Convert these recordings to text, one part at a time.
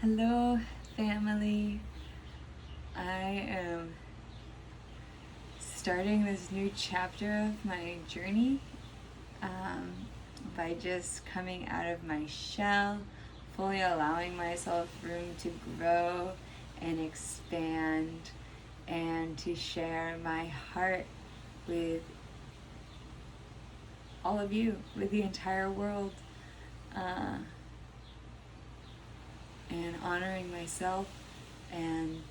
Hello, family. I am starting this new chapter of my journey by just coming out of my shell, fully allowing myself room to grow and expand and to share my heart with all of you, with the entire world. And honoring myself and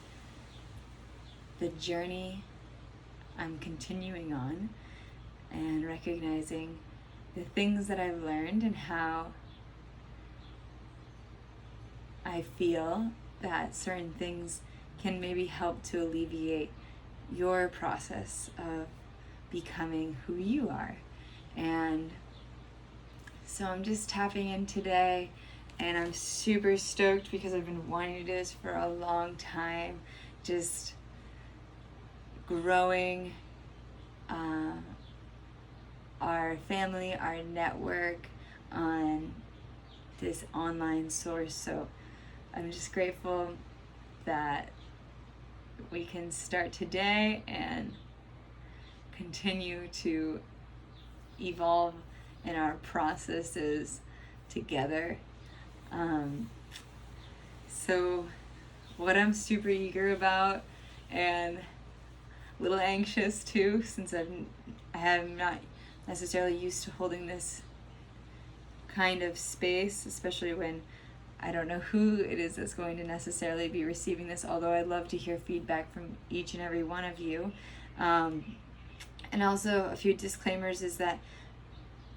the journey I'm continuing on, and recognizing the things that I've learned and how I feel that certain things can maybe help to alleviate your process of becoming who you are. And so I'm just tapping in today. And I'm super stoked because I've been wanting to do this for a long time. Just growing our family, our network on this online source. So I'm just grateful that we can start today and continue to evolve in our processes together. So what I'm super eager about and a little anxious too, since I am not necessarily used to holding this kind of space, especially when I don't know who it is that's going to necessarily be receiving this, although I'd love to hear feedback from each and every one of you. And also a few disclaimers is that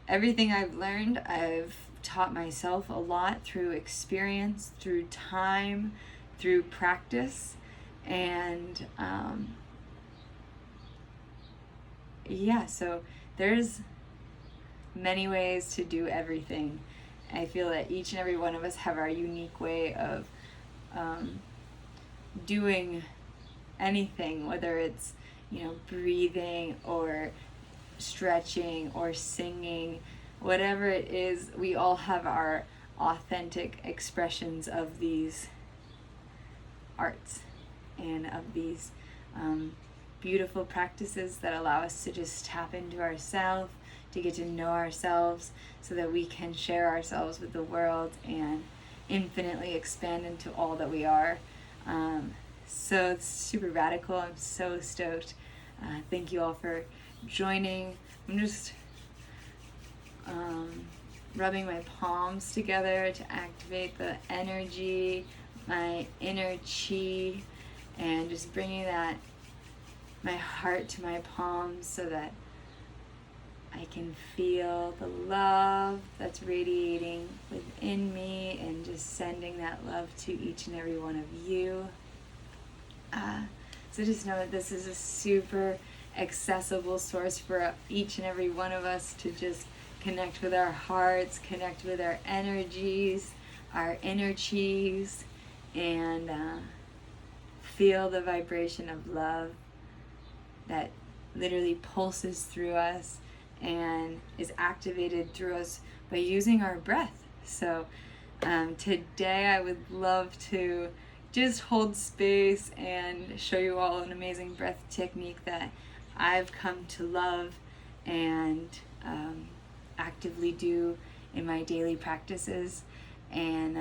everything I've learned, I've taught myself a lot through experience, through time, through practice, and so there's many ways to do everything. I feel that each and every one of us have our unique way of doing anything, whether it's breathing or stretching or singing, whatever it is. We all have our authentic expressions of these arts and of these beautiful practices that allow us to just tap into ourselves, to get to know ourselves, so that we can share ourselves with the world and infinitely expand into all that we are. So it's super radical. I'm so stoked. Thank you all for joining. I'm just rubbing my palms together to activate the energy, my inner chi, and just bringing my heart to my palms so that I can feel the love that's radiating within me, and just sending that love to each and every one of you. So just know that this is a super accessible source for each and every one of us to just connect with our hearts, connect with our energies, our inner chis, and feel the vibration of love that literally pulses through us and is activated through us by using our breath. So today I would love to just hold space and show you all an amazing breath technique that I've come to love and actively do in my daily practices. And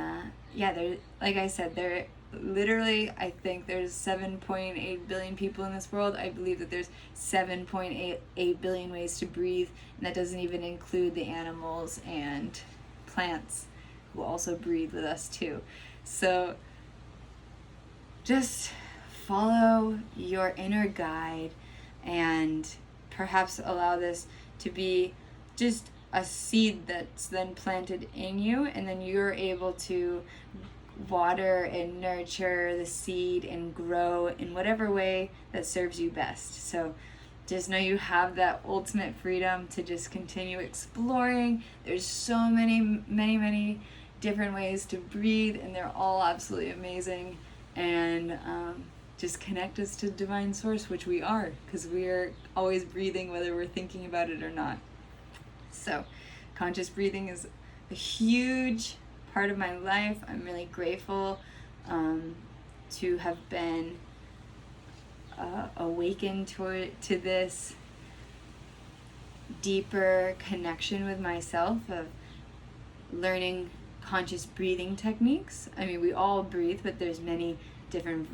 there, like I said, there literally, I think there's 7.8 billion people in this world. I believe that there's 7.8 billion ways to breathe, and that doesn't even include the animals and plants who also breathe with us too. So just follow your inner guide, and perhaps allow this to be just a seed that's then planted in you, and then you're able to water and nurture the seed and grow in whatever way that serves you best. So just know you have that ultimate freedom to just continue exploring. There's so many different ways to breathe, and they're all absolutely amazing. And just connect us to divine source, which we are, because we are always breathing whether we're thinking about it or not. So conscious breathing is a huge part of my life. I'm really grateful to have been awakened to this deeper connection with myself, of learning conscious breathing techniques. I mean, we all breathe, but there's many different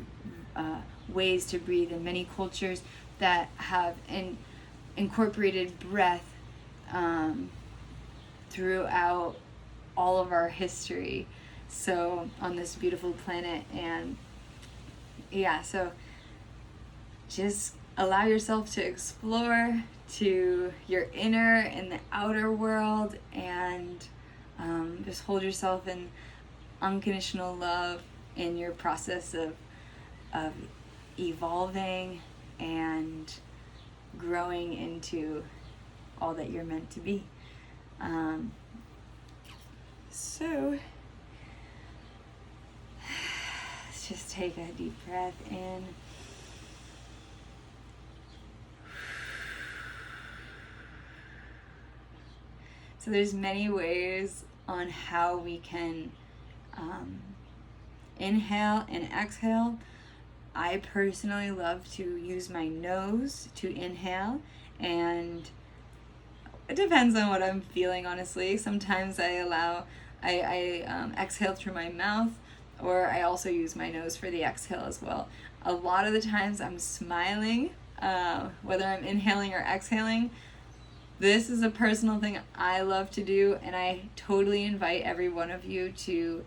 ways to breathe, and many cultures that have incorporated breath throughout all of our history, so on this beautiful planet. And yeah, so just allow yourself to explore to your inner and the outer world, and just hold yourself in unconditional love in your process of evolving and growing into all that you're meant to be. So let's just take a deep breath in. So there's many ways on how we can inhale and exhale. I personally love to use my nose to inhale, and it depends on what I'm feeling, honestly. Sometimes I exhale through my mouth, or I also use my nose for the exhale as well. A lot of the times I'm smiling, whether I'm inhaling or exhaling. This is a personal thing I love to do, and I totally invite every one of you to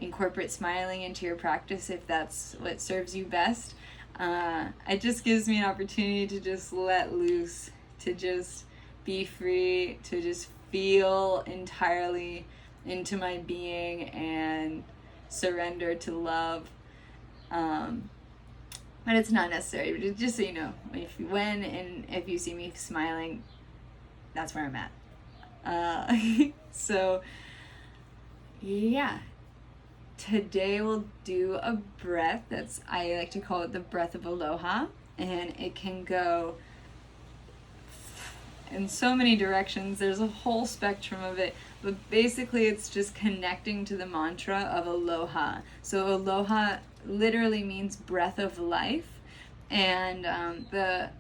incorporate smiling into your practice if that's what serves you best. It just gives me an opportunity to just let loose, to just be free, to just feel entirely into my being and surrender to love. But it's not necessary, but just so you know, if you see me smiling, that's where I'm at. So yeah, today we'll do a breath I like to call it the Breath of Aloha, and it can go in so many directions. There's a whole spectrum of it, but basically it's just connecting to the mantra of aloha. So aloha literally means breath of life, and in the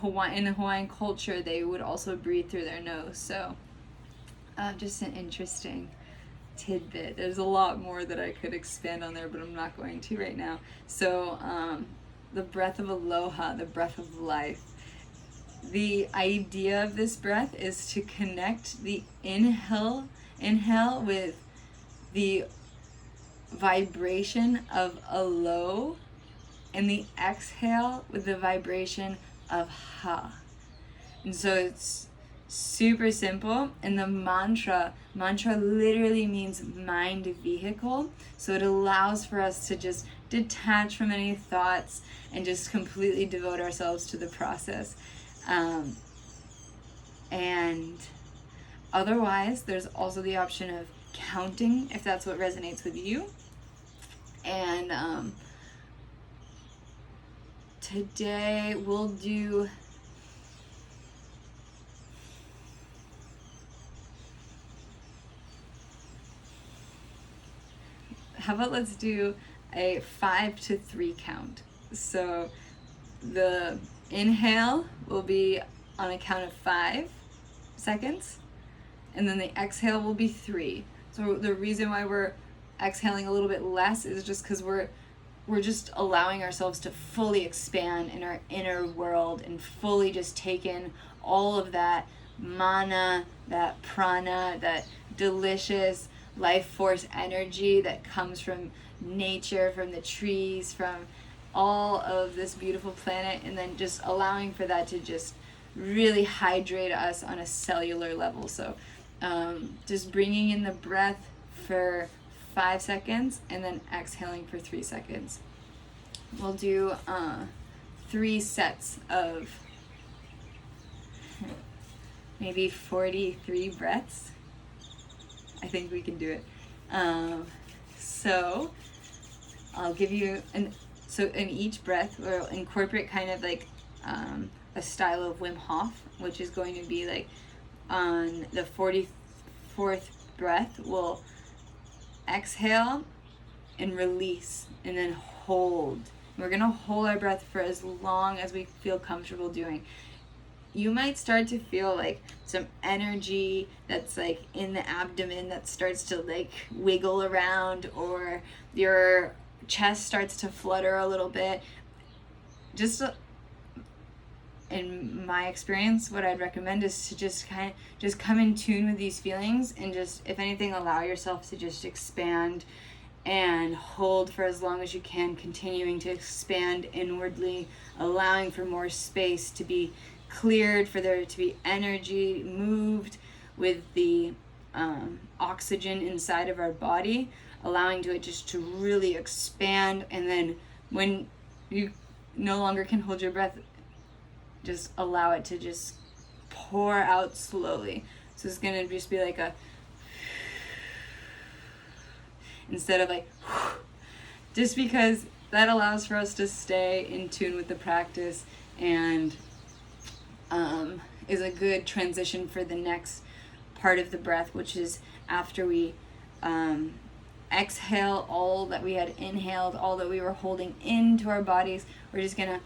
Hawaiian culture, they would also breathe through their nose. So just an interesting tidbit. There's a lot more that I could expand on there, but I'm not going to right now. So the breath of aloha, the breath of life. The idea of this breath is to connect the inhale with the vibration of alo, and the exhale with the vibration of ha. And so it's super simple, and the mantra literally means mind vehicle, so it allows for us to just detach from any thoughts and just completely devote ourselves to the process. And otherwise, there's also the option of counting if that's what resonates with you. And today we'll do let's do a 5 to 3 count. So the inhale will be on a count of 5 seconds, and then the exhale will be 3. So the reason why we're exhaling a little bit less is just because we're just allowing ourselves to fully expand in our inner world and fully just take in all of that mana, that prana, that delicious life force energy that comes from nature, from the trees, from all of this beautiful planet, and then just allowing for that to just really hydrate us on a cellular level. So just bringing in the breath for 5 seconds and then exhaling for 3 seconds. We'll do 3 sets of maybe 43 breaths. I think we can do it. So I'll give you so in each breath we'll incorporate kind of like a style of Wim Hof, which is going to be like on the 44th breath we'll exhale and release, and then hold. We're going to hold our breath for as long as we feel comfortable doing. You might start to feel like some energy that's like in the abdomen that starts to like wiggle around, or your chest starts to flutter a little bit. Just in my experience, what I'd recommend is to just come in tune with these feelings, and just, if anything, allow yourself to just expand and hold for as long as you can, continuing to expand inwardly, allowing for more space to be cleared, for there to be energy moved with the oxygen inside of our body, allowing to it just to really expand. And then when you no longer can hold your breath, just allow it to just pour out slowly. So it's going to just be like a, instead of like, just because that allows for us to stay in tune with the practice, and is a good transition for the next part of the breath, which is after we exhale all that we had inhaled, all that we were holding into our bodies. We're just gonna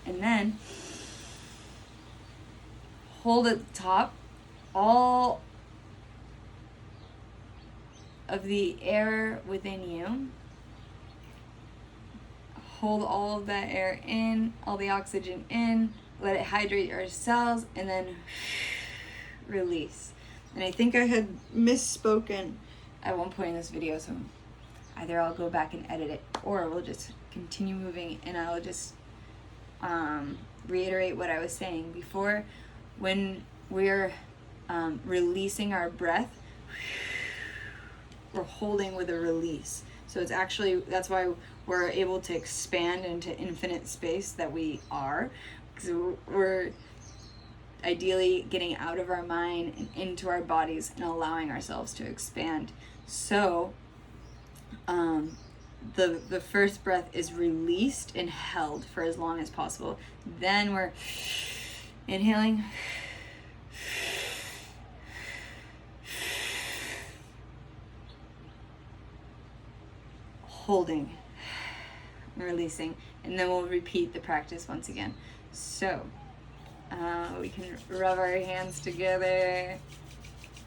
and then hold at the top all of the air within you. Hold all of that air in, all the oxygen in, let it hydrate your cells, and then release. And I think I had misspoken at one point in this video, so either I'll go back and edit it, or we'll just continue moving, and I'll just reiterate what I was saying before. When we're releasing our breath, we're holding with a release. So it's actually, that's why we're able to expand into infinite space that we are, because we're ideally getting out of our mind and into our bodies and allowing ourselves to expand. So the first breath is released and held for as long as possible. Then we're inhaling, holding, releasing, and then we'll repeat the practice once again. So we can rub our hands together,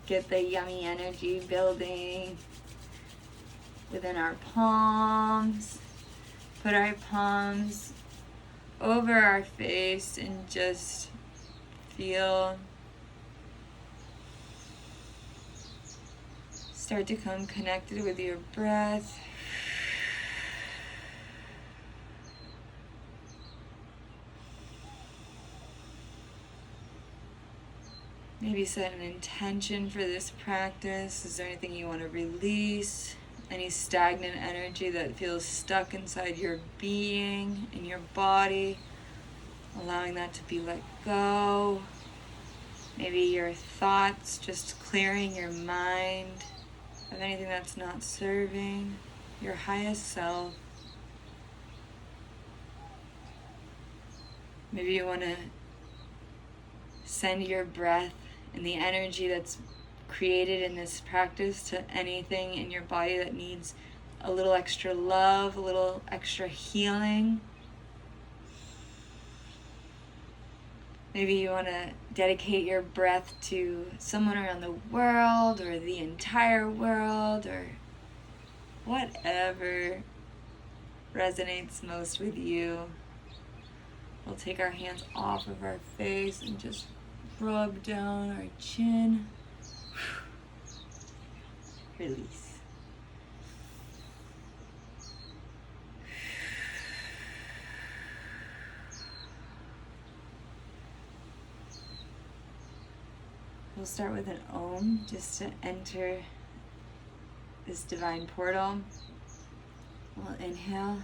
get the yummy energy building within our palms, put our palms over our face and just feel, start to come connected with your breath. Maybe set an intention for this practice. Is there anything you want to release? Any stagnant energy that feels stuck inside your being, in your body? Allowing that to be let go. Maybe your thoughts, just clearing your mind of anything that's not serving your highest self. Maybe you want to send your breath and the energy that's created in this practice to anything in your body that needs a little extra love, a little extra healing. Maybe you want to dedicate your breath to someone around the world, or the entire world, or whatever resonates most with you. We'll take our hands off of our face and just rub down our chin. Release. We'll start with an Om just to enter this divine portal. We'll inhale.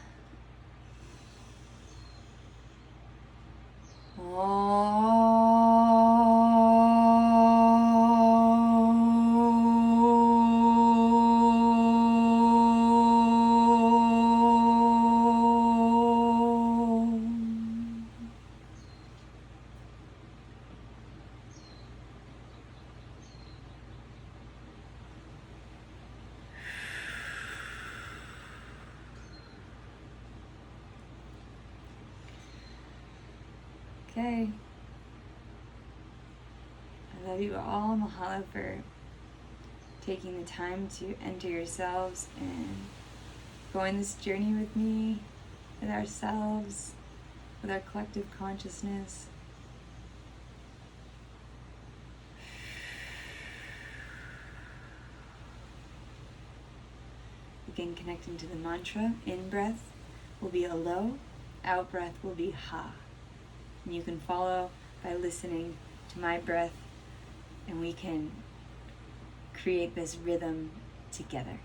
okay. I love you all. Mahalo for taking the time to enter yourselves and go on this journey with me, with ourselves, with our collective consciousness. Again, connecting to the mantra. In breath will be alo, out breath will be ha. And you can follow by listening to my breath, and we can create this rhythm together.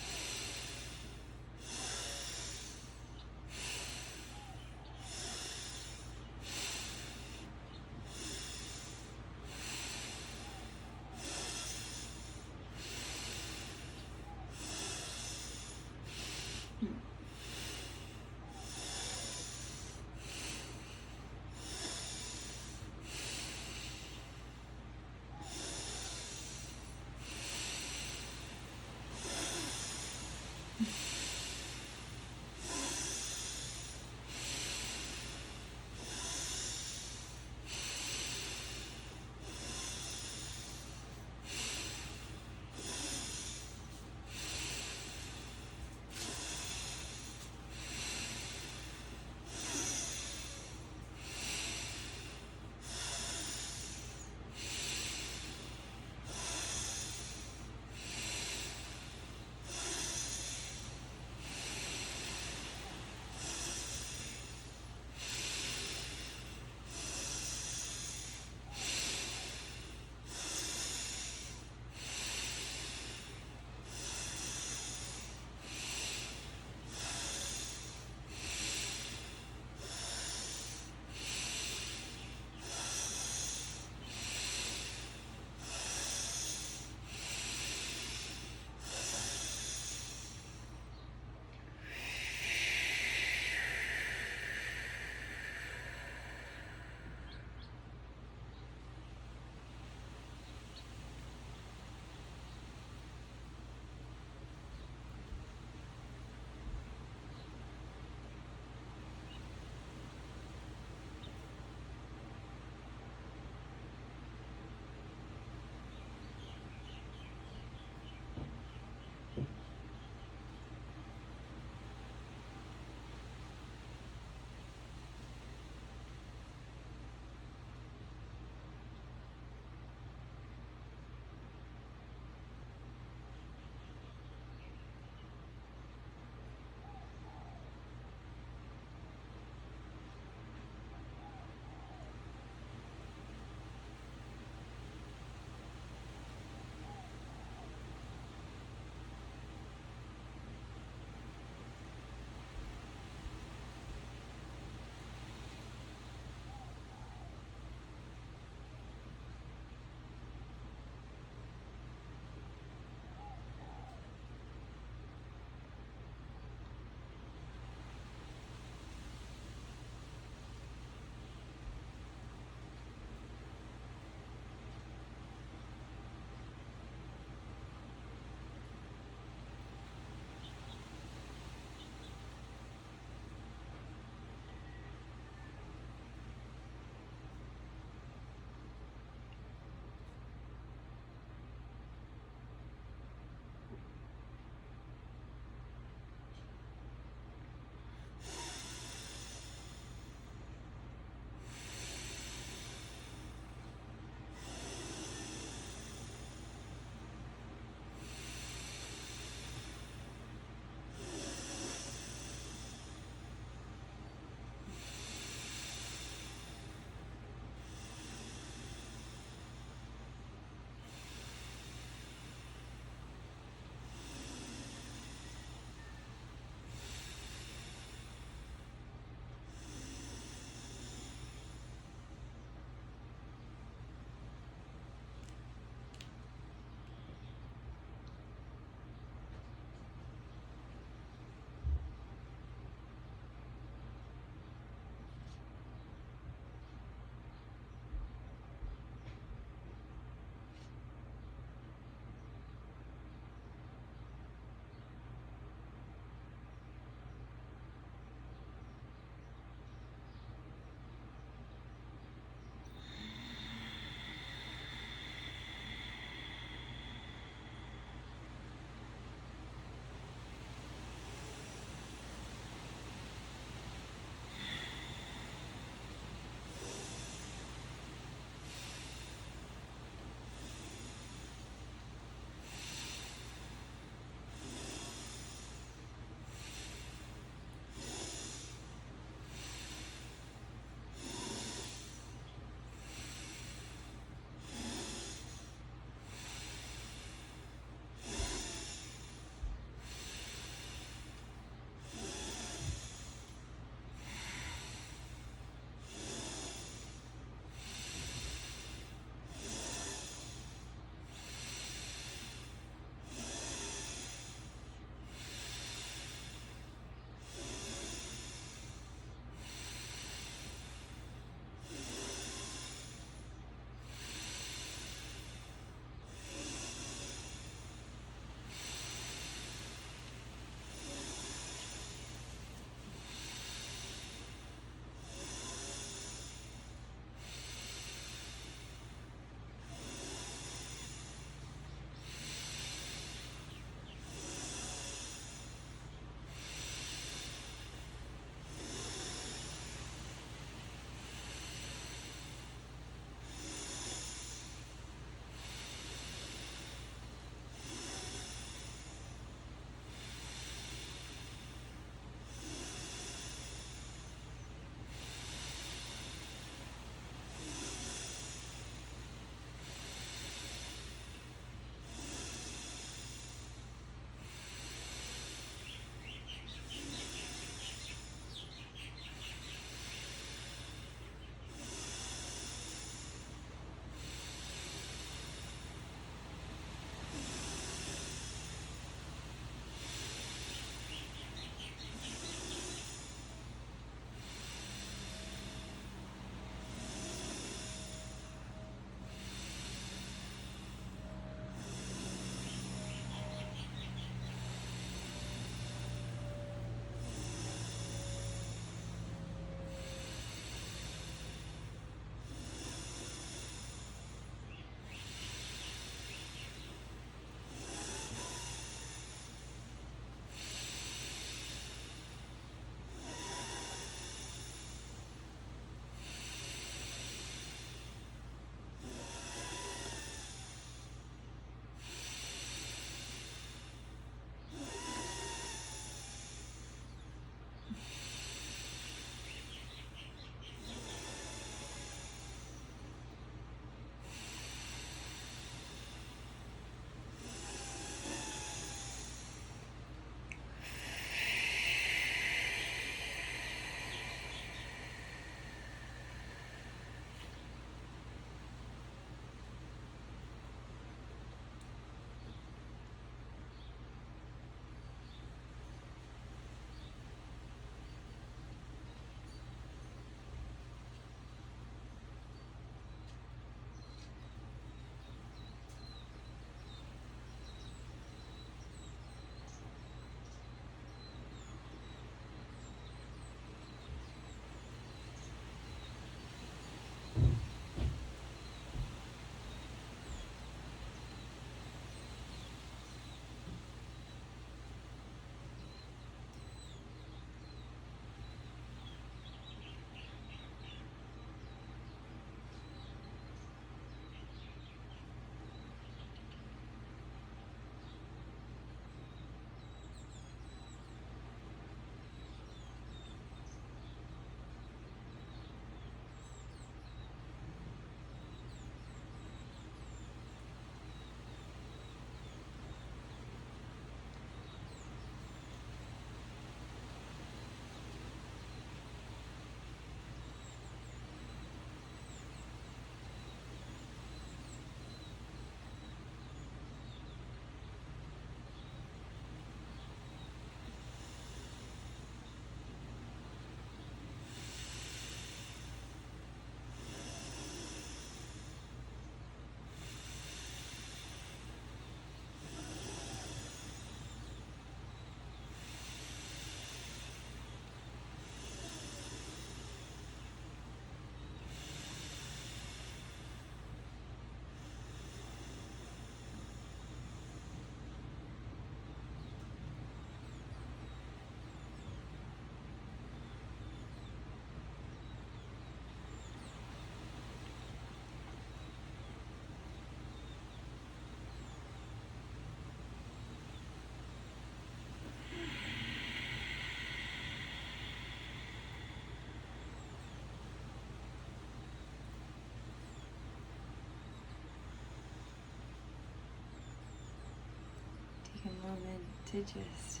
moment to just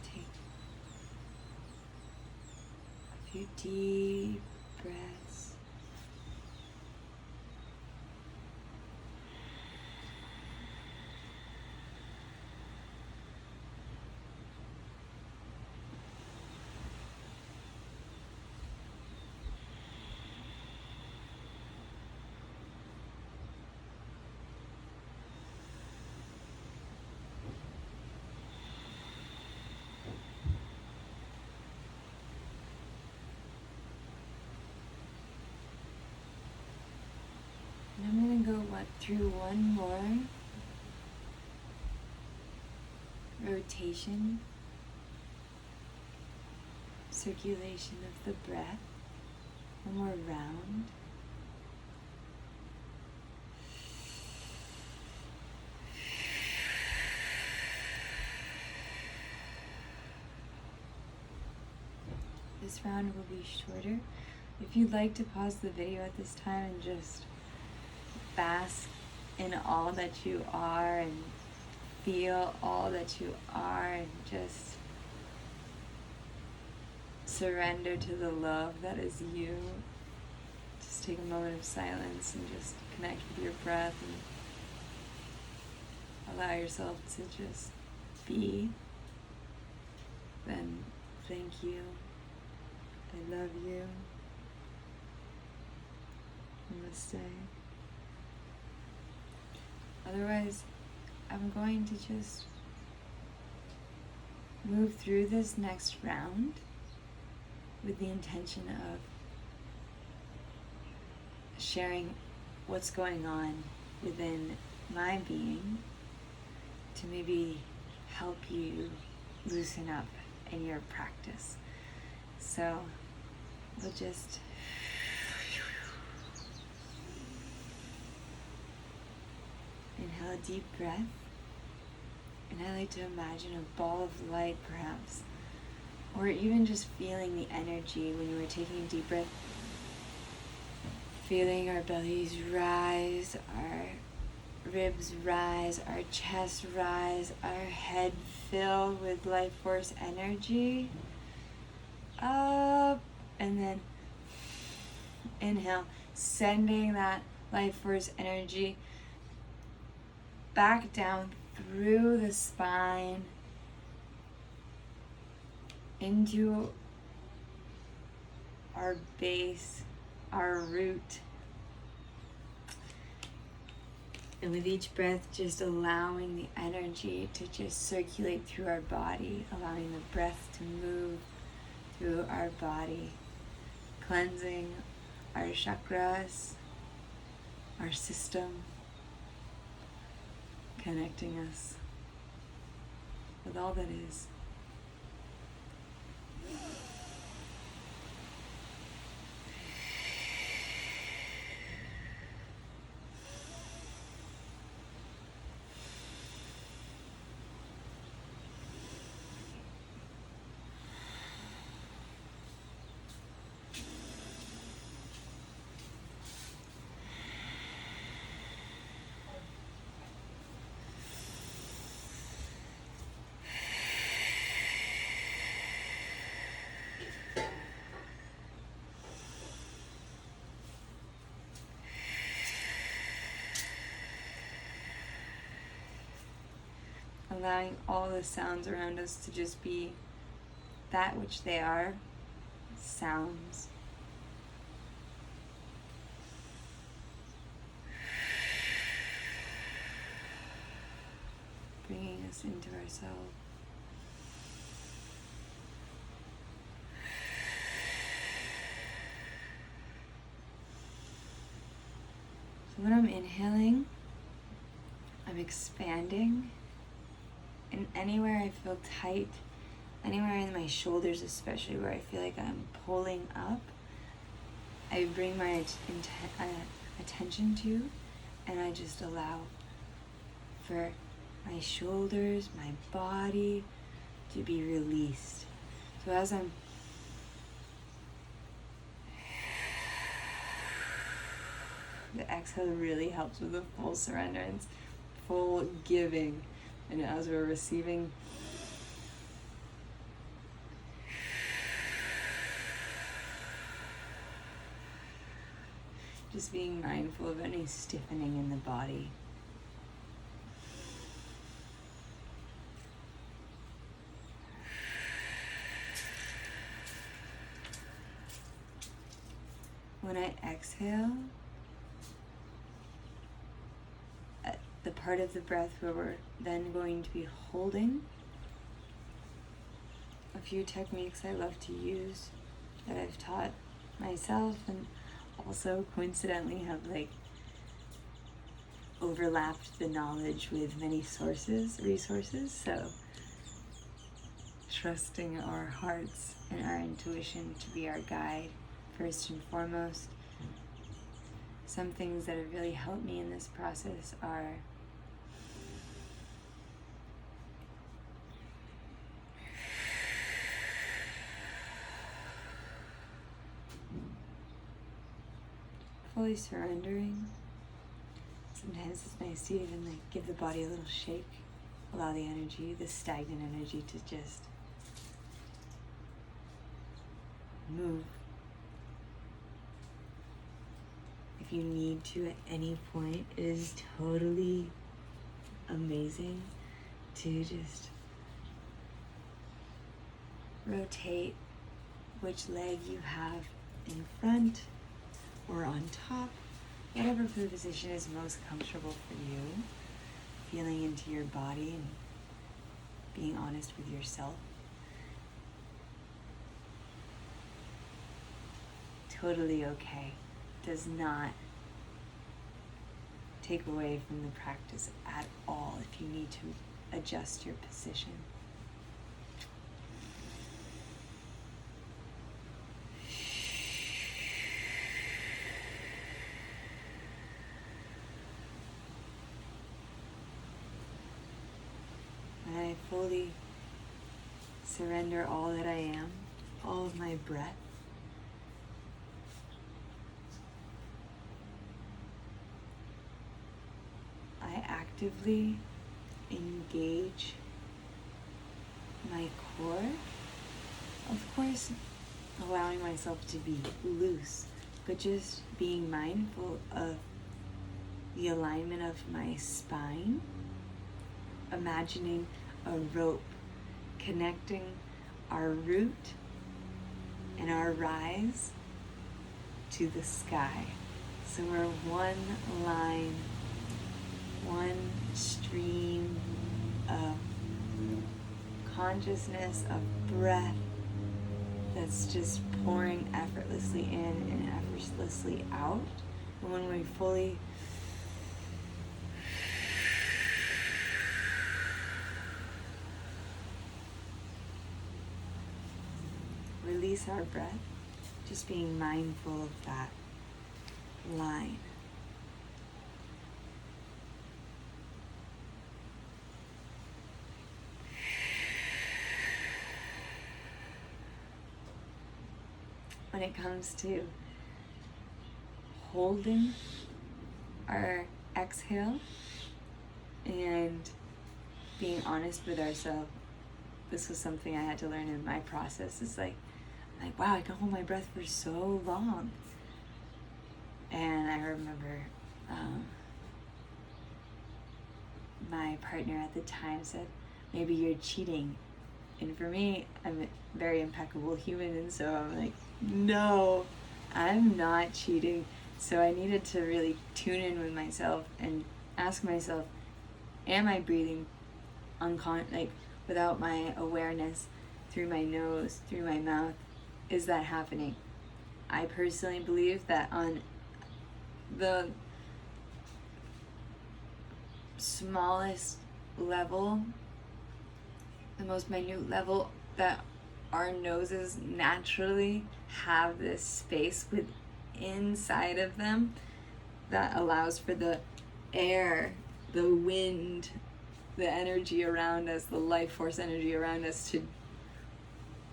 take a few deep breaths. And I'm going to go through one more rotation, circulation of the breath, one more round. This round will be shorter. If you'd like to pause the video at this time and just bask in all that you are and feel all that you are and just surrender to the love that is you. Just take a moment of silence and just connect with your breath and allow yourself to just be. Then thank you. I love you. Namaste. Otherwise, I'm going to just move through this next round with the intention of sharing what's going on within my being to maybe help you loosen up in your practice. So we'll just inhale a deep breath, and I like to imagine a ball of light perhaps, or even just feeling the energy when you were taking a deep breath, feeling our bellies rise, our ribs rise, our chest rise, our head filled with life force energy, up, and then inhale, sending that life force energy back down through the spine into our base, our root. And with each breath, just allowing the energy to just circulate through our body, allowing the breath to move through our body, cleansing our chakras, our system, connecting us with all that is. Allowing all the sounds around us to just be that which they are, sounds. Bringing us into ourselves. So when I'm inhaling, I'm expanding. And anywhere I feel tight, anywhere in my shoulders especially where I feel like I'm pulling up, I bring my attention to, and I just allow for my shoulders, my body to be released. So as I'm the exhale really helps with the full surrenderance, full giving. And as we're receiving, just being mindful of any stiffening in the body. When I exhale, the part of the breath where we're then going to be holding, a few techniques I love to use that I've taught myself and also coincidentally have overlapped the knowledge with many resources, so trusting our hearts and our intuition to be our guide first and foremost. Some things that have really helped me in this process are fully surrendering. Sometimes it's nice to even give the body a little shake, allow the energy, the stagnant energy, to just move. If you need to at any point, it is totally amazing to just rotate which leg you have in front or on top, whatever position is most comfortable for you, feeling into your body and being honest with yourself. Totally okay. Does not take away from the practice at all if you need to adjust your position. When I fully surrender all that I am, all of my breath, I actively engage my core, of course allowing myself to be loose, but just being mindful of the alignment of my spine, imagining a rope connecting our root and our rise to the sky. So we're one line, one stream of consciousness, of breath that's just pouring effortlessly in and effortlessly out. And when we fully release our breath, just being mindful of that line. When it comes to holding our exhale and being honest with ourselves, this was something I had to learn in my process. It's like, wow, I can hold my breath for so long. And I remember my partner at the time said, maybe you're cheating. And for me, I'm a very impeccable human, and so I'm like, no, I'm not cheating. So I needed to really tune in with myself and ask myself, am I breathing without my awareness, through my nose, through my mouth? Is that happening? I personally believe that on the smallest level, the most minute level, that our noses naturally have this space inside of them that allows for the air, the wind, the energy around us, the life force energy around us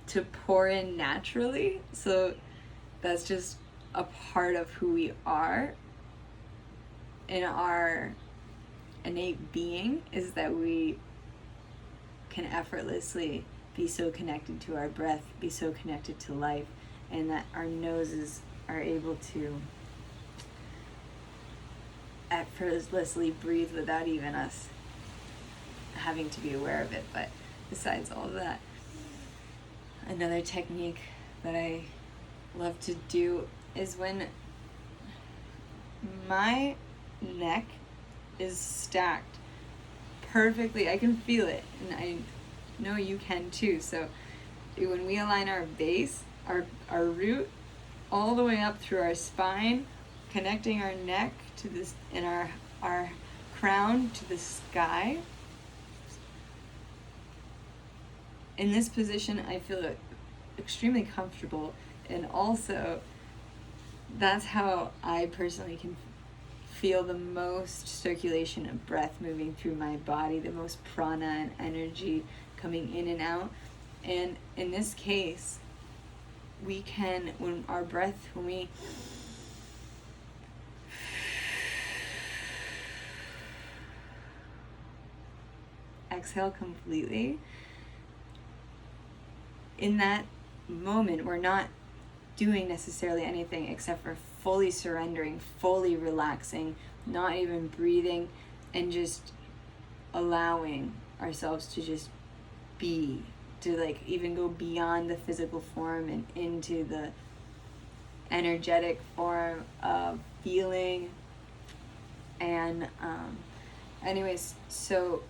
to pour in naturally. So that's just a part of who we are in our innate being, is that we can effortlessly be so connected to our breath, be so connected to life, and that our noses are able to effortlessly breathe without even us having to be aware of it. But besides all of that, another technique that I love to do is when my neck is stacked perfectly. I can feel it, and I know you can too. So when we align our base, our root, all the way up through our spine, connecting our neck to this, and our crown to the sky. In this position, I feel extremely comfortable, and also that's how I personally can feel the most circulation of breath moving through my body, the most prana and energy coming in and out. And in this case, we can, when we exhale completely, in that moment, we're not doing necessarily anything except for fully surrendering, fully relaxing, not even breathing, and just allowing ourselves to just be, to like even go beyond the physical form and into the energetic form of feeling. And anyways, so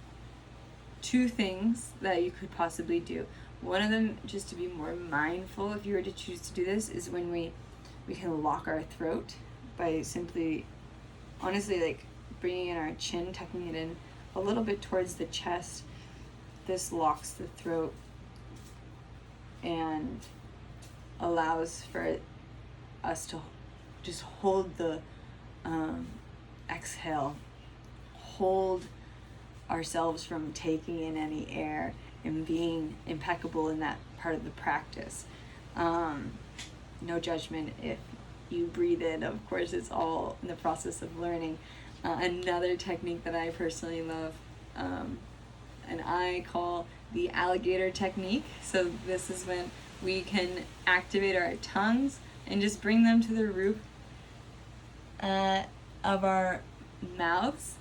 2 things that you could possibly do. One of them, just to be more mindful if you were to choose to do this, is when we can lock our throat by simply, honestly, like bringing in our chin, tucking it in a little bit towards the chest. This locks the throat and allows for us to just hold the exhale, hold ourselves from taking in any air, and being impeccable in that part of the practice. No judgment if you breathe in. Of course, it's all in the process of learning. Another technique that I personally love, and I call the alligator technique. So this is when we can activate our tongues and just bring them to the roof of our mouths,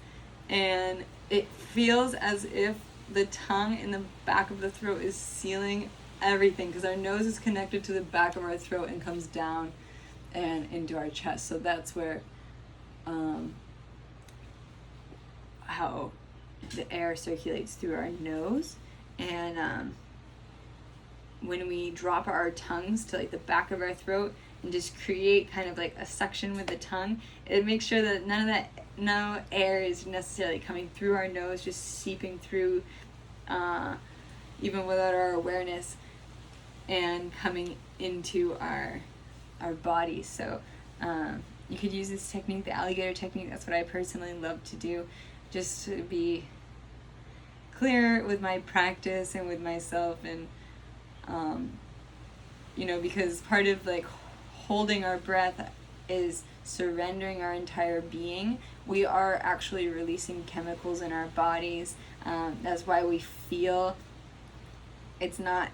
and it feels as if the tongue in the back of the throat is sealing everything, because our nose is connected to the back of our throat and comes down and into our chest. So that's where how the air circulates through our nose. And when we drop our tongues to like the back of our throat and just create kind of like a suction with the tongue, it makes sure that no air is necessarily coming through our nose, just seeping through even without our awareness, and coming into our body. So you could use this technique, the alligator technique. That's what I personally love to do, just to be clear with my practice and with myself. And because part of like holding our breath is surrendering our entire being. We are actually releasing chemicals in our bodies. That's why we feel it's not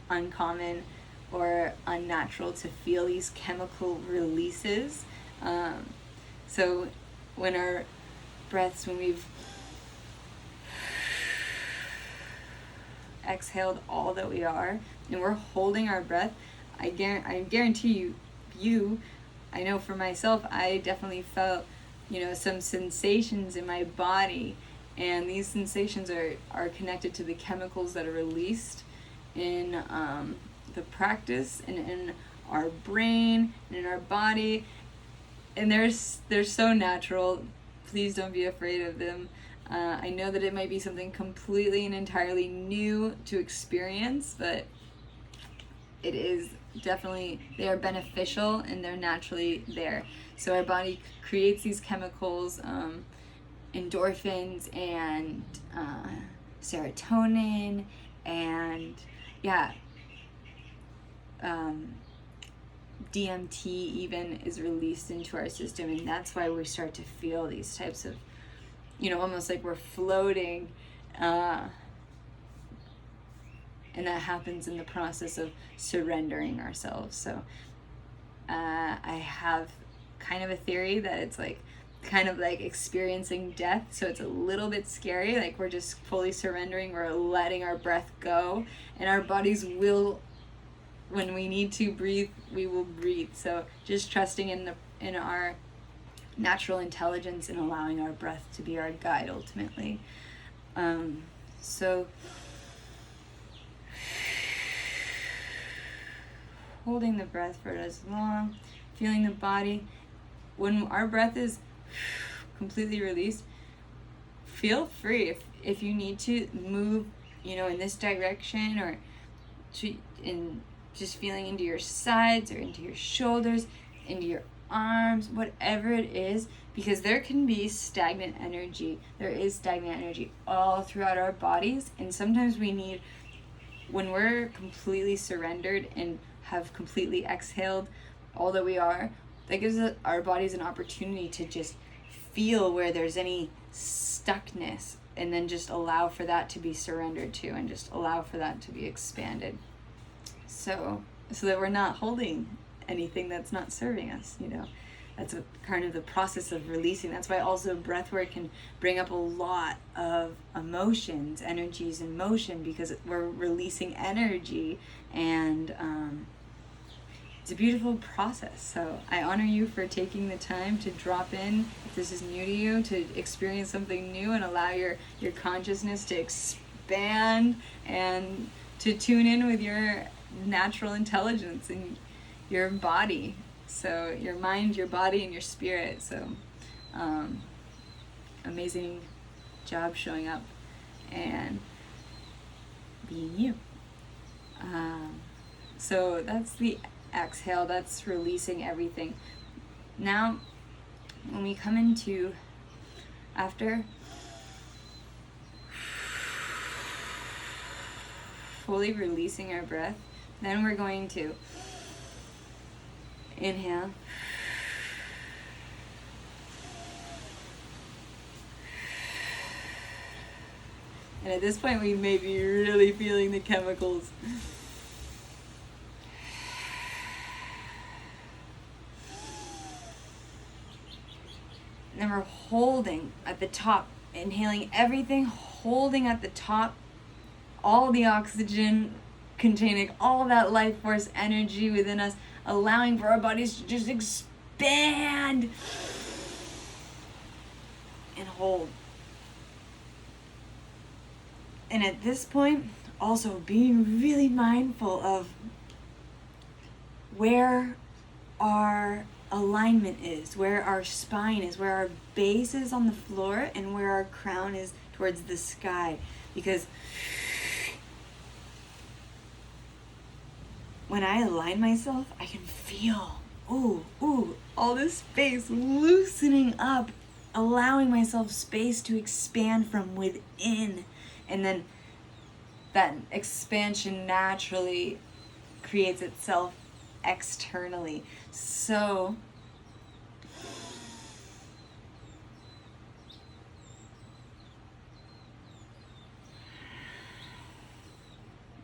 uncommon or unnatural to feel these chemical releases. So when we've exhaled all that we are, and we're holding our breath, I guarantee you, I know for myself, I definitely felt, some sensations in my body, and these sensations are connected to the chemicals that are released in the practice and in our brain and in our body, and they're so natural. Please don't be afraid of them. I know that it might be something completely and entirely new to experience, but it is definitely, they are beneficial and they're naturally there. So our body creates these chemicals, endorphins and serotonin, and DMT even is released into our system, and that's why we start to feel these types of, almost like we're floating And that happens in the process of surrendering ourselves. So I have kind of a theory that it's like kind of like experiencing death. So it's a little bit scary. Like we're just fully surrendering. We're letting our breath go. And our bodies will, when we need to breathe, we will breathe. So just trusting in our natural intelligence and allowing our breath to be our guide ultimately. So holding the breath for as long, feeling the body. When our breath is completely released, feel free if you need to move, in this direction, or in just feeling into your sides or into your shoulders, into your arms, whatever it is, because there can be stagnant energy. There is stagnant energy all throughout our bodies, and sometimes we need, when we're completely surrendered and have completely exhaled all that we are, that gives our bodies an opportunity to just feel where there's any stuckness, and then just allow for that to be surrendered to, and just allow for that to be expanded. So that we're not holding anything that's not serving us, That's kind of the process of releasing. That's why also breathwork can bring up a lot of emotions, energies in motion, because we're releasing energy, and it's a beautiful process. So I honor you for taking the time to drop in, if this is new to you, to experience something new and allow your consciousness to expand and to tune in with your natural intelligence and your body. So your mind, your body, and your spirit. So amazing job showing up and being you. So that's the exhale. That's releasing everything. Now, when we come into after fully releasing our breath, then we're going to inhale. And at this point, we may be really feeling the chemicals. And then we're holding at the top, inhaling everything, holding at the top, all the oxygen containing all that life force energy within us, allowing for our bodies to just expand and hold. And at this point, also being really mindful of where our alignment is, where our spine is, where our base is on the floor, and where our crown is towards the sky. Because when I align myself, I can feel, all this space loosening up, allowing myself space to expand from within. And then that expansion naturally creates itself externally. So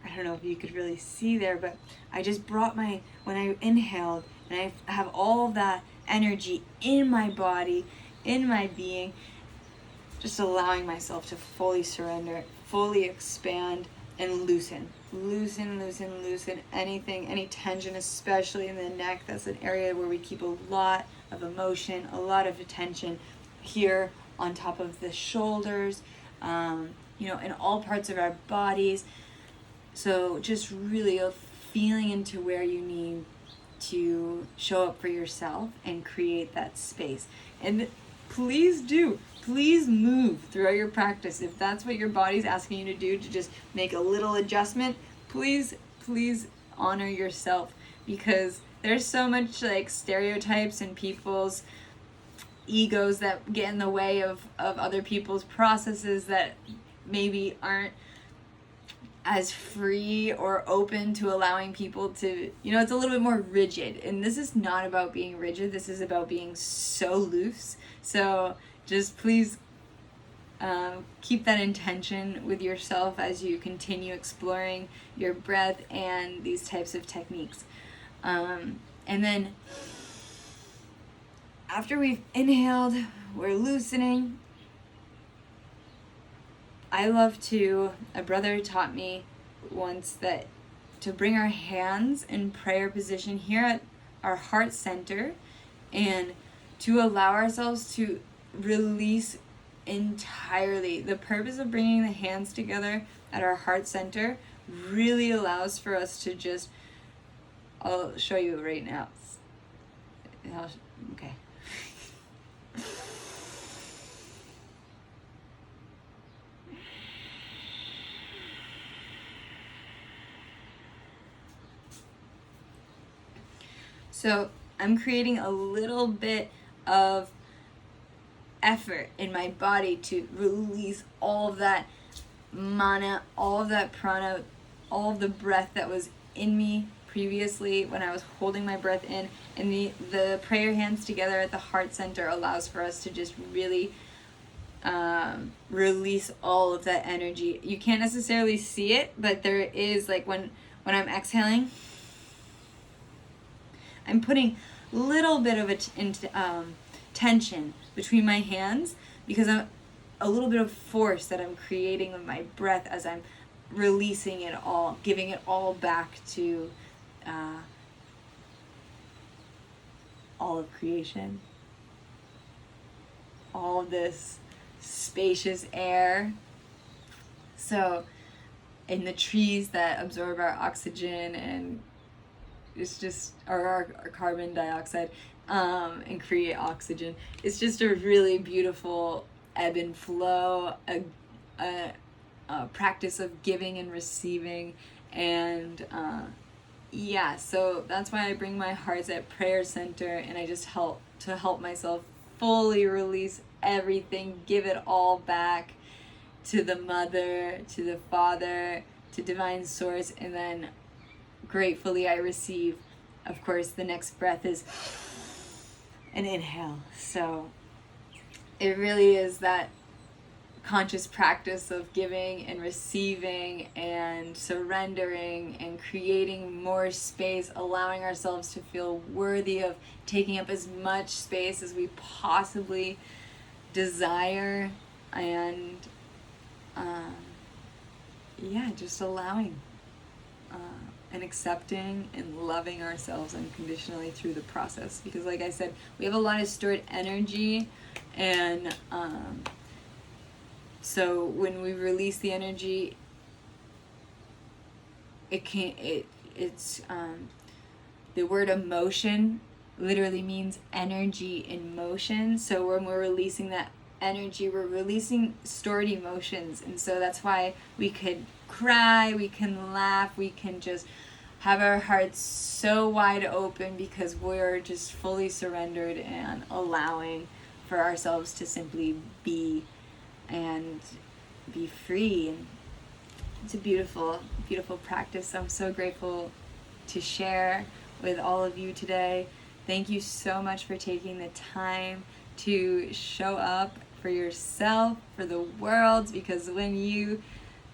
I don't know if you could really see there, but I just brought when I inhaled, and I have all of that energy in my body, in my being, just allowing myself to fully surrender, fully expand, and loosen anything, any tension, especially in the neck. That's an area where we keep a lot of emotion, a lot of attention here on top of the shoulders, in all parts of our bodies. So just really feeling into where you need to show up for yourself and create that space. And please move throughout your practice. If that's what your body's asking you to do, to just make a little adjustment, please honor yourself, because there's so much like stereotypes and people's egos that get in the way of other people's processes that maybe aren't as free or open to allowing people to, it's a little bit more rigid. And this is not about being rigid. This is about being so loose. So just please keep that intention with yourself as you continue exploring your breath and these types of techniques. And then after we've inhaled, we're loosening. A brother taught me once that to bring our hands in prayer position here at our heart center and to allow ourselves to release entirely. The purpose of bringing the hands together at our heart center really allows for us to just, I'll show you right now. Okay. So I'm creating a little bit of effort in my body to release all of that mana, all of that prana, all of the breath that was in me previously when I was holding my breath in. And the prayer hands together at the heart center allows for us to just really release all of that energy. You can't necessarily see it, but there is, like, when I'm exhaling, I'm putting a little bit of tension between my hands because I'm a little bit of force that I'm creating with my breath as I'm releasing it all, giving it all back to all of creation, all of this spacious air. So in the trees that absorb our oxygen and it's just our carbon dioxide and create oxygen. It's just a really beautiful ebb and flow, a practice of giving and receiving, and yeah. So that's why I bring my hearts at prayer center, and I just help myself fully release everything, give it all back to the Mother, to the Father, to Divine Source, and then gratefully I receive. Of course, the next breath is an inhale. So it really is that conscious practice of giving and receiving and surrendering and creating more space, allowing ourselves to feel worthy of taking up as much space as we possibly desire, and just allowing and accepting and loving ourselves unconditionally through the process. Because like I said, we have a lot of stored energy, and so when we release the energy, it's the word emotion literally means energy in motion. So when we're releasing that energy, we're releasing stored emotions. And so that's why we could cry, we can laugh, we can just have our hearts so wide open because we're just fully surrendered and allowing for ourselves to simply be and be free. And it's a beautiful, beautiful practice. I'm so grateful to share with all of you today. Thank you so much for taking the time to show up for yourself, for the world, because when you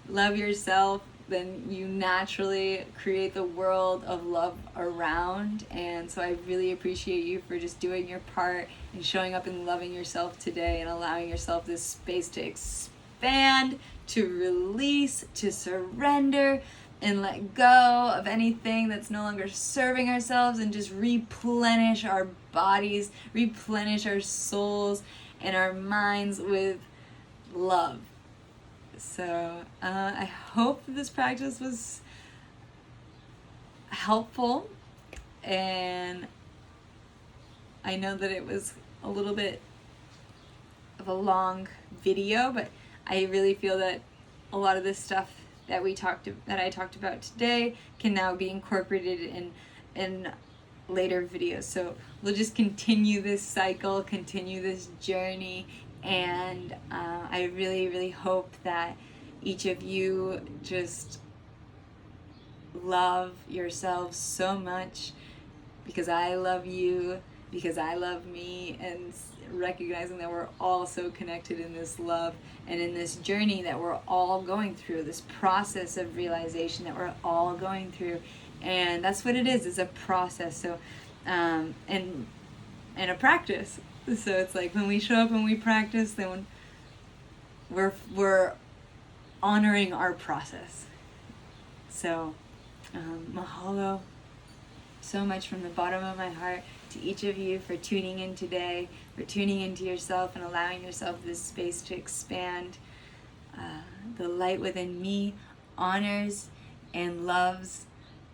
love yourself, then you naturally create the world of love around. And so I really appreciate you for just doing your part and showing up and loving yourself today and allowing yourself this space to expand, to release, to surrender, and let go of anything that's no longer serving ourselves, and just replenish our bodies, replenish our souls and our minds with love. So I hope this practice was helpful, and I know that it was a little bit of a long video, but I really feel that a lot of this stuff that I talked about today can now be incorporated in later videos. So we'll just continue this cycle, continue this journey, and I really, really hope that each of you just love yourselves so much, because I love you, because I love me, and recognizing that we're all so connected in this love and in this journey that we're all going through, this process of realization that we're all going through. And that's what it is. It's a process. So, and a practice. So it's like when we show up and we practice, then we're honoring our process. So, mahalo so much from the bottom of my heart to each of you for tuning in today, for tuning into yourself and allowing yourself this space to expand. The light within me honors and loves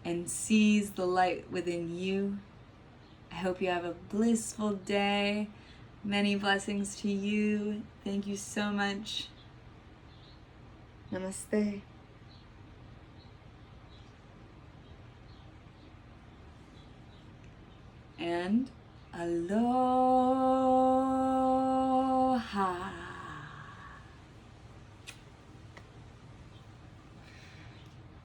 and sees the light within you. I hope you have a blissful day. Many blessings to you. Thank you so much. Namaste. And aloha.